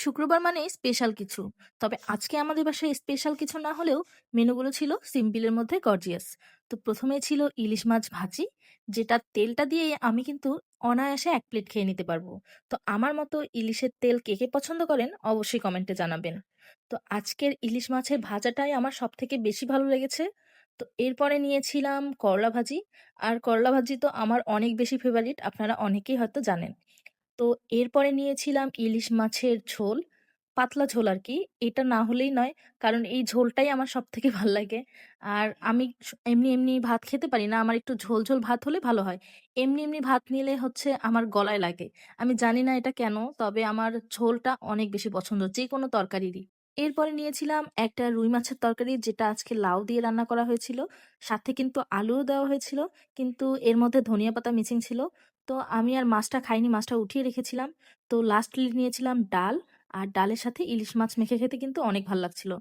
শুক্রবার মানেই স্পেশাল কিছু। তবে আজকে আমাদের বাসায় স্পেশাল কিছু না হলেও মেনুগুলো ছিল সিম্পলের মধ্যে গর্জিয়াস। তো ১ম এ ছিল ইলিশ মাছ ভাজি, যেটার তেলটা দিয়ে আমি কিন্তু অনায়াসে ১ প্লেট খেয়ে নিতে পারবো। তো আমার মতো ইলিশের তেল কে পছন্দ করেন অবশ্যই কমেন্টে জানাবেন। তো আজকের ইলিশ মাছের ভাজাটাই আমার সবথেকে বেশি ভালো লেগেছে। তো এরপরে নিয়েছিলাম করলা ভাজি। আর করলা ভাজি তো আমার অনেক বেশি ফেভারিট, আপনারা অনেকেই হয়তো জানেন। তো এরপরে নিয়েছিলাম ইলিশ মাছের ঝোল, পাতলা ঝোল আরকি। এটা না হলেই নয়, কারণ এই ঝোলটাই আমার সবথেকে ভাল লাগে। আর আমি এমনি ভাত খেতে পারি না। আমার একটু ঝোল ভাত হলে ভালো হয়। এমনি ভাত নিলে হচ্ছে আমার গলায় লাগে। আমি জানি না এটা কেন? তবে আমার ঝোলটা অনেক বেশি পছন্দ, যেকোনো তরকারিরই। এরপরে নিয়েছিলাম একটা রুই মাছের তরকারি, যেটা আজকে লাউ দিয়ে রান্না করা হয়েছিল। সাথে কিন্তু আলুও দেওয়া হয়েছিল। কিন্তু এর মধ্যে ধনিয়া পাতা মিসিং ছিল। তো আমি আর মাছটা খাইনি, মাছটা উঠিয়ে রেখেছিলাম। তো লাস্টলি নিয়েছিলাম ডাল, আর ডালের সাথে ইলিশ মাছ মেখে খেতে কিন্তু অনেক ভাল লাগছিল।